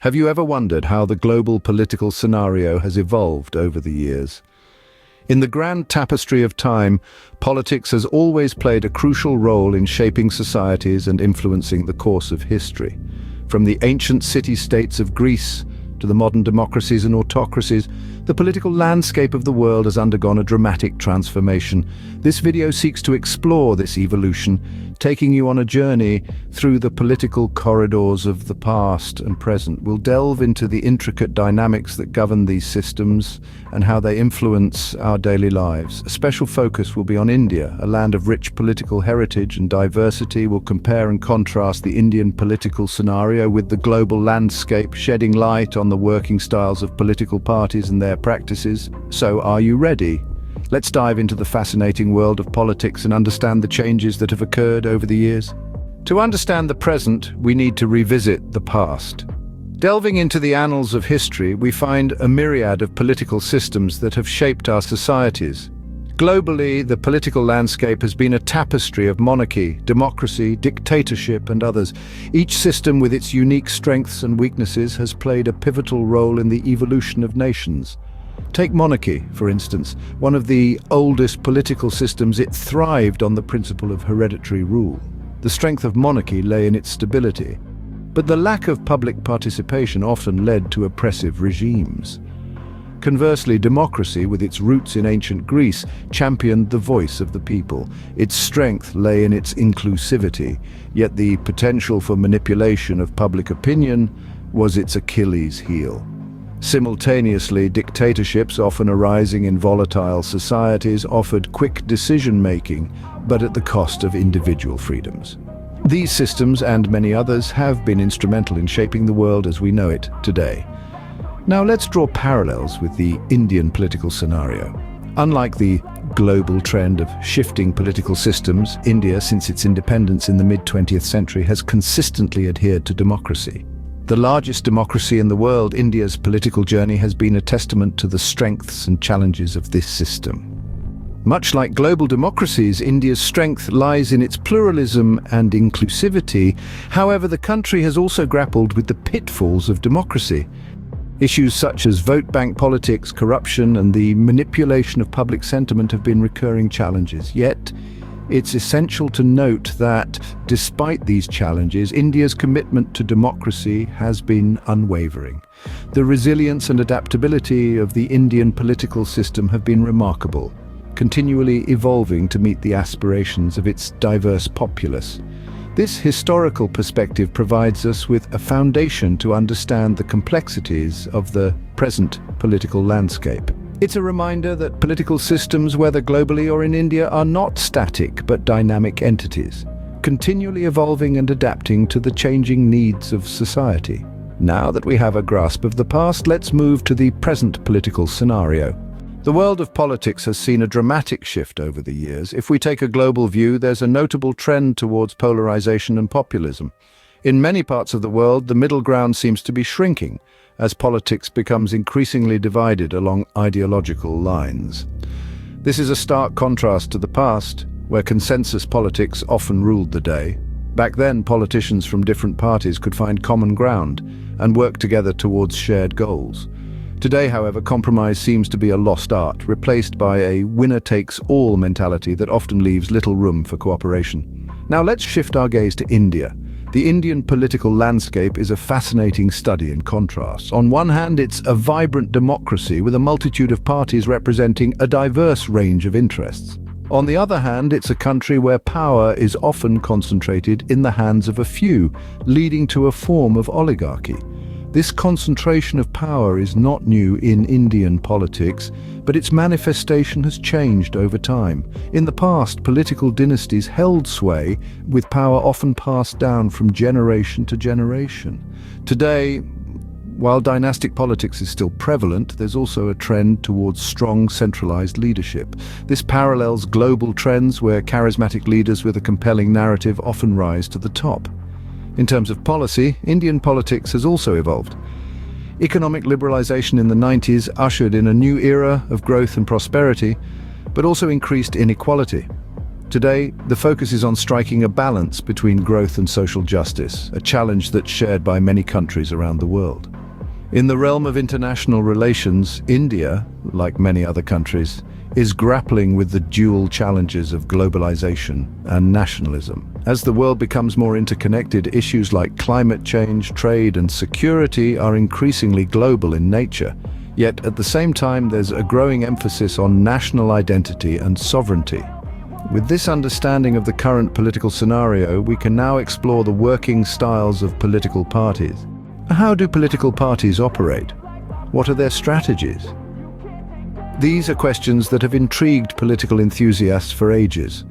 Have you ever wondered how the global political scenario has evolved over the years? In the grand tapestry of time, politics has always played a crucial role in shaping societies and influencing the course of history. From the ancient city-states of Greece to the modern democracies and autocracies, the political landscape of the world has undergone a dramatic transformation. This video seeks to explore this evolution, taking you on a journey through the political corridors of the past and present. We'll delve into the intricate dynamics that govern these systems and how they influence our daily lives. A special focus will be on India, a land of rich political heritage and diversity. We'll compare and contrast the Indian political scenario with the global landscape, shedding light on the working styles of political parties and their practices. So, are you ready? Let's dive into the fascinating world of politics and understand the changes that have occurred over the years. To understand the present, we need to revisit the past. Delving into the annals of history, we find a myriad of political systems that have shaped our societies. Globally, the political landscape has been a tapestry of monarchy, democracy, dictatorship, and others. Each system, with its unique strengths and weaknesses, has played a pivotal role in the evolution of nations. Take monarchy, for instance, one of the oldest political systems. It thrived on the principle of hereditary rule. The strength of monarchy lay in its stability, but the lack of public participation often led to oppressive regimes. Conversely, democracy, with its roots in ancient Greece, championed the voice of the people. Its strength lay in its inclusivity, yet the potential for manipulation of public opinion was its Achilles heel. Simultaneously, dictatorships, often arising in volatile societies, offered quick decision-making, but at the cost of individual freedoms. These systems, and many others, have been instrumental in shaping the world as we know it today. Now let's draw parallels with the Indian political scenario. Unlike the global trend of shifting political systems, India, since its independence in the mid-20th century, has consistently adhered to democracy. The largest democracy in the world, India's political journey has been a testament to the strengths and challenges of this system. Much like global democracies, India's strength lies in its pluralism and inclusivity. However, the country has also grappled with the pitfalls of democracy. Issues such as vote bank politics, corruption, and the manipulation of public sentiment have been recurring challenges. Yet, it's essential to note that, despite these challenges, India's commitment to democracy has been unwavering. The resilience and adaptability of the Indian political system have been remarkable, continually evolving to meet the aspirations of its diverse populace. This historical perspective provides us with a foundation to understand the complexities of the present political landscape. It's a reminder that political systems, whether globally or in India, are not static but dynamic entities, continually evolving and adapting to the changing needs of society. Now that we have a grasp of the past, let's move to the present political scenario. The world of politics has seen a dramatic shift over the years. If we take a global view, there's a notable trend towards polarization and populism. In many parts of the world, the middle ground seems to be shrinking, as politics becomes increasingly divided along ideological lines. This is a stark contrast to the past, where consensus politics often ruled the day. Back then, politicians from different parties could find common ground and work together towards shared goals. Today, however, compromise seems to be a lost art, replaced by a winner-takes-all mentality that often leaves little room for cooperation. Now let's shift our gaze to India. The Indian political landscape is a fascinating study in contrasts. On one hand, it's a vibrant democracy with a multitude of parties representing a diverse range of interests. On the other hand, it's a country where power is often concentrated in the hands of a few, leading to a form of oligarchy. This concentration of power is not new in Indian politics, but its manifestation has changed over time. In the past, political dynasties held sway, with power often passed down from generation to generation. Today, while dynastic politics is still prevalent, there's also a trend towards strong centralized leadership. This parallels global trends where charismatic leaders with a compelling narrative often rise to the top. In terms of policy, Indian politics has also evolved. Economic liberalization in the 90s ushered in a new era of growth and prosperity, but also increased inequality. Today, the focus is on striking a balance between growth and social justice, a challenge that's shared by many countries around the world. In the realm of international relations, India, like many other countries, is grappling with the dual challenges of globalization and nationalism. As the world becomes more interconnected, issues like climate change, trade, and security are increasingly global in nature. Yet, at the same time, there's a growing emphasis on national identity and sovereignty. With this understanding of the current political scenario, we can now explore the working styles of political parties. How do political parties operate? What are their strategies? These are questions that have intrigued political enthusiasts for ages.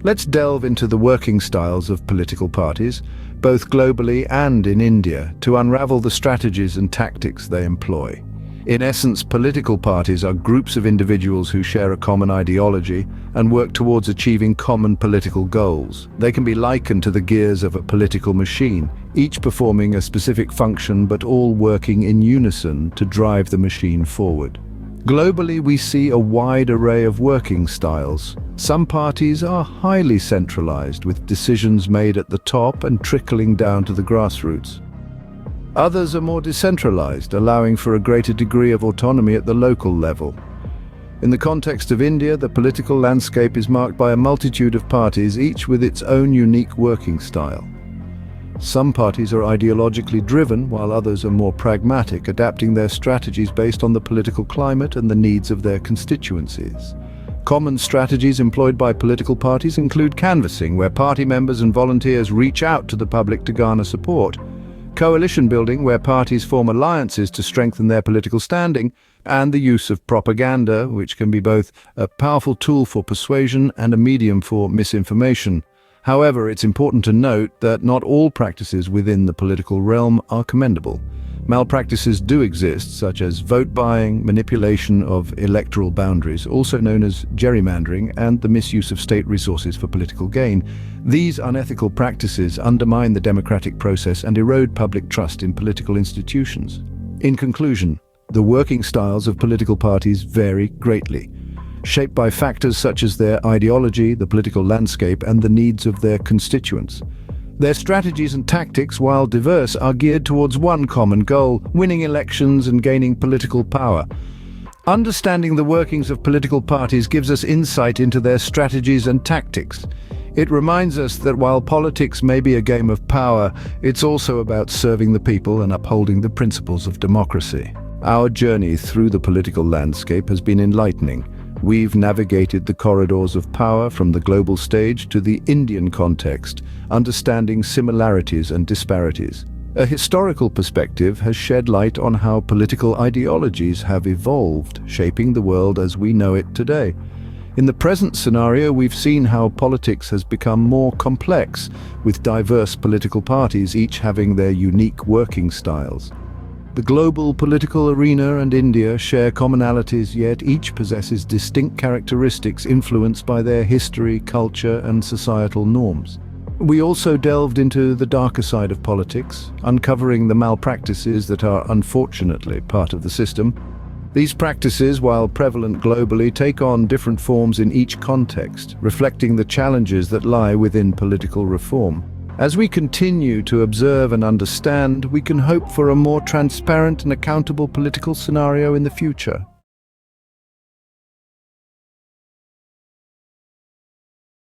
Let's delve into the working styles of political parties, both globally and in India, to unravel the strategies and tactics they employ. In essence, political parties are groups of individuals who share a common ideology and work towards achieving common political goals. They can be likened to the gears of a political machine, each performing a specific function but all working in unison to drive the machine forward. Globally, we see a wide array of working styles. Some parties are highly centralized, with decisions made at the top and trickling down to the grassroots. Others are more decentralized, allowing for a greater degree of autonomy at the local level. In the context of India, the political landscape is marked by a multitude of parties, each with its own unique working style. Some parties are ideologically driven, while others are more pragmatic, adapting their strategies based on the political climate and the needs of their constituencies. Common strategies employed by political parties include canvassing, where party members and volunteers reach out to the public to garner support; coalition building, where parties form alliances to strengthen their political standing; and the use of propaganda, which can be both a powerful tool for persuasion and a medium for misinformation. However, it's important to note that not all practices within the political realm are commendable. Malpractices do exist, such as vote buying, manipulation of electoral boundaries, also known as gerrymandering, and the misuse of state resources for political gain. These unethical practices undermine the democratic process and erode public trust in political institutions. In conclusion, the working styles of political parties vary greatly, shaped by factors such as their ideology, the political landscape, and the needs of their constituents. Their strategies and tactics, while diverse, are geared towards one common goal: winning elections and gaining political power. Understanding the workings of political parties gives us insight into their strategies and tactics. It reminds us that while politics may be a game of power, it's also about serving the people and upholding the principles of democracy. Our journey through the political landscape has been enlightening. We've navigated the corridors of power from the global stage to the Indian context, understanding similarities and disparities. A historical perspective has shed light on how political ideologies have evolved, shaping the world as we know it today. In the present scenario, we've seen how politics has become more complex, with diverse political parties each having their unique working styles. The global political arena and India share commonalities, yet each possesses distinct characteristics influenced by their history, culture, and societal norms. We also delved into the darker side of politics, uncovering the malpractices that are unfortunately part of the system. These practices, while prevalent globally, take on different forms in each context, reflecting the challenges that lie within political reform. As we continue to observe and understand, we can hope for a more transparent and accountable political scenario in the future.